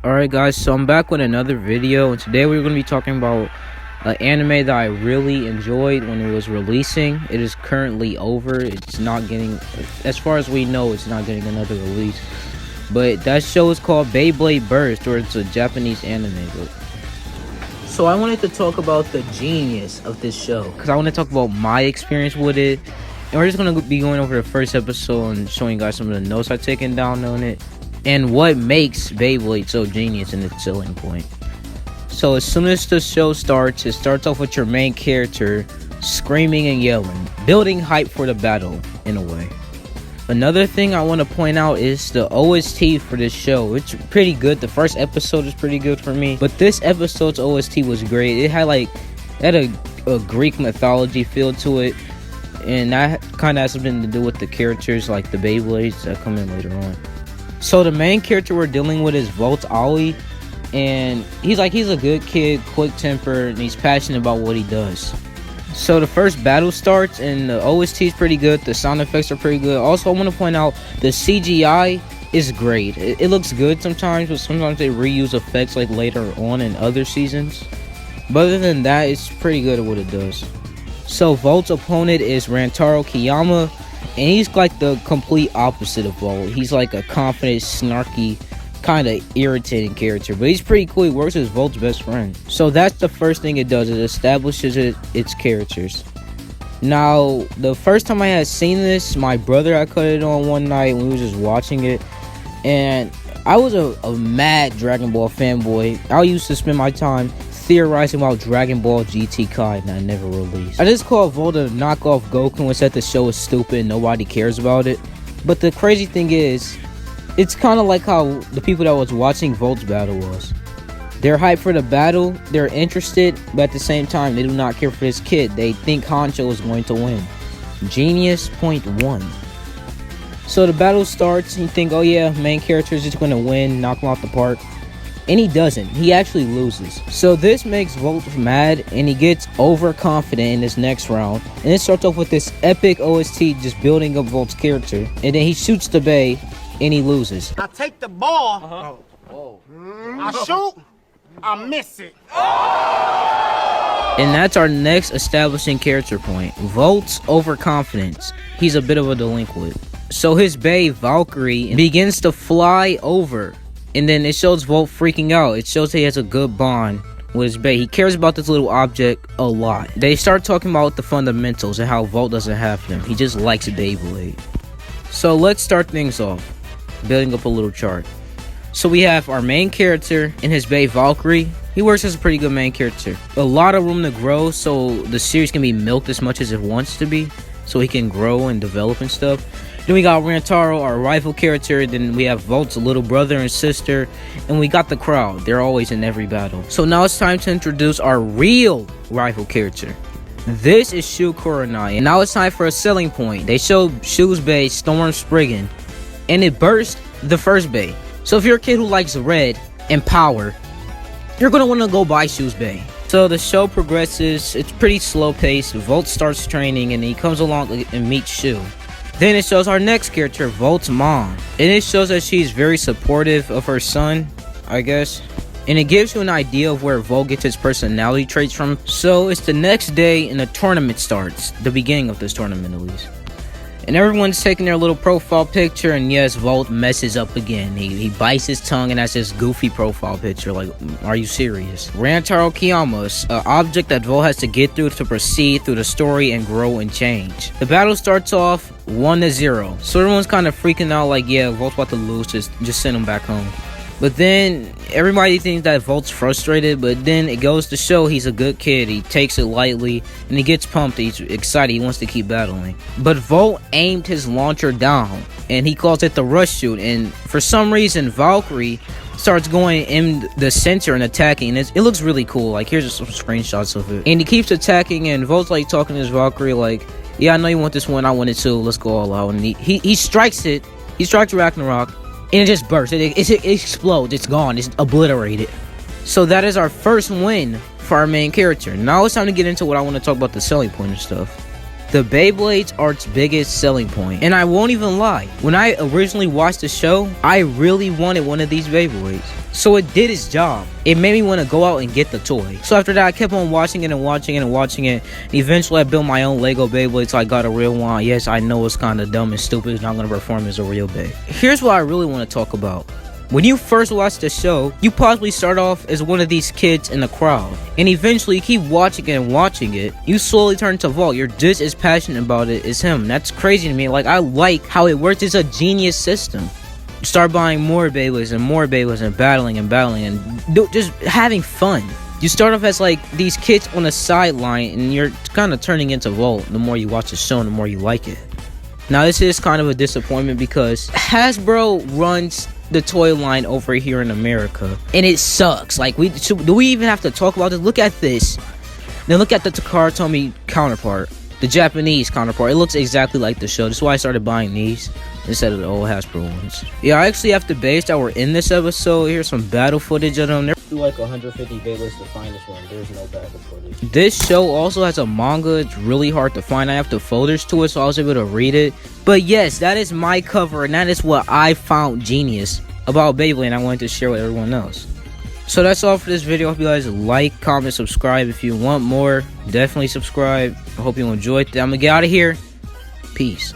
Alright guys, so I'm back with another video, and today we're going to be talking about an anime that I really enjoyed when it was releasing. It is currently over. It's not getting, as far as we know, it's not getting another release. But that show is called Beyblade Burst, or it's a Japanese anime. So I wanted to talk about the genius of this show, because I want to talk about my experience with it. And we're just going to be going over the first episode and showing you guys some of the notes I've taken down on it, and what makes Beyblade so genius and its selling point. So as soon as the show starts, it starts off with your main character screaming and yelling, building hype for the battle in a way. Another thing I want to point out is the OST for this show. It's pretty good. The first episode is pretty good for me, but this episode's OST was great. It had a Greek mythology feel to it, and that kind of has something to do with the characters like the Beyblades that come in later on. So the main character we're dealing with is Volt Ali, and he's a good kid, quick-tempered, and he's passionate about what he does. So the first battle starts, and the OST is pretty good. The sound effects are pretty good. Also, I want to point out the CGI is great. It looks good sometimes, but sometimes they reuse effects like later on in other seasons. But other than that, it's pretty good at what it does. So Volt's opponent is Rantaro Kiyama, and he's like the complete opposite of Volt. He's like a confident, snarky, kind of irritating character, but he's pretty cool. He works as Volt's best friend. So that's the first thing it does. It establishes its characters. Now, the first time I had seen this, my brother, I cut it on one night when we was just watching it, and I was a mad Dragon Ball fanboy. I used to spend my time theorizing about Dragon Ball GT Kai that never released. I just call Volt a knockoff Goku and said the show is stupid and nobody cares about it. But the crazy thing is, it's kind of like how the people that was watching Volt's battle was. They're hyped for the battle, they're interested, but at the same time, they do not care for this kid. They think Hancho is going to win. Genius point one. So the battle starts, and you think, oh yeah, main character is just going to win, knock him off the park. And he doesn't. He actually loses. So this makes Volt mad, and he gets overconfident in this next round. And it starts off with this epic OST just building up Volt's character. And then he shoots the bay, and he loses. I take the ball, I shoot, I miss it. And that's our next establishing character point. Volt's overconfidence. He's a bit of a delinquent. So his bae, Valkyrie, begins to fly over. And then it shows Volt freaking out. It shows he has a good bond with his bae. He cares about this little object a lot. They start talking about the fundamentals and how Volt doesn't have them. He just likes Beyblade. So let's start things off, building up a little chart. So we have our main character and his bae Valkyrie. He works as a pretty good main character. A lot of room to grow, so the series can be milked as much as it wants to be, so he can grow and develop and stuff. Then we got Rantaro, our rival character. Then we have Volt's little brother and sister. And we got the crowd. They're always in every battle. So now it's time to introduce our real rival character. This is Shu Kurenai. And now it's time for a selling point. They show Shu's bae, Storm Spriggan, and it burst the first bae. So if you're a kid who likes red and power, you're going to want to go buy Shu's bae. So the show progresses. It's pretty slow paced. Volt starts training, and he comes along and meets Shu. Then it shows our next character, Volt's mom. And it shows that she's very supportive of her son, I guess. And it gives you an idea of where Volt gets his personality traits from. So it's the next day and the tournament starts. The beginning of this tournament, at least. And everyone's taking their little profile picture. And yes, Volt messes up again. He bites his tongue and has this goofy profile picture. Like, are you serious? Rantaro Kiyama's an object that Volt has to get through to proceed through the story and grow and change. The battle starts off 1-0. So everyone's kind of freaking out like, yeah, Volt's about to lose. Just send him back home. But then everybody thinks that Volt's frustrated, but then it goes to show he's a good kid. He takes it lightly, and he gets pumped. He's excited. He wants to keep battling. But Volt aimed his launcher down, and he calls it the rush shoot. And for some reason, Valkyrie starts going in the center and attacking. And it looks really cool. Like, here's just some screenshots of it. And he keeps attacking, and Volt's like talking to his Valkyrie like, yeah, I know you want this one. I want it too. Let's go all out. And he strikes it. He strikes Ragnarok. And it just bursts. It explodes. It's gone. It's obliterated. So that is our first win for our main character. Now it's time to get into what I want to talk about, the selling point and stuff. The Beyblades are its biggest selling point, and I won't even lie. When I originally watched the show, I really wanted one of these Beyblades. So it did its job. It made me want to go out and get the toy. So after that, I kept on watching it and watching it and watching it. And eventually, I built my own Lego Beyblade, so I got a real one. Yes, I know it's kind of dumb and stupid. It's not going to perform as a real Bey. Here's what I really want to talk about. When you first watch the show, you possibly start off as one of these kids in the crowd, and eventually you keep watching it and watching it, you slowly turn to Vault. You're just as passionate about it as him. That's crazy to me. Like, I like how it works. It's a genius system. You start buying more Beyblades and battling and just having fun. You start off as like these kids on the sideline, and you're kind of turning into Vault the more you watch the show and the more you like it. Now, this is kind of a disappointment because Hasbro runs the toy line over here in America, and it sucks. Like, do we even have to talk about this? Look at this. Then look at the Takara Tomy counterpart, the Japanese counterpart. It looks exactly like the show. That's why I started buying these instead of the old Hasbro ones. Yeah, I actually have the Beys that were in this episode. Here's some battle footage of them. Do like 150 Beyblades to find this one. There's no battle footage. This show also has a manga. It's really hard to find. I have the folders to it, so I was able to read it. But yes, that is my cover, and that is what I found genius about Beyblade, and I wanted to share with everyone else. So that's all for this video. I hope you guys like, comment, subscribe. If you want more, definitely subscribe. I hope you enjoyed it. I'm gonna get out of here. Peace.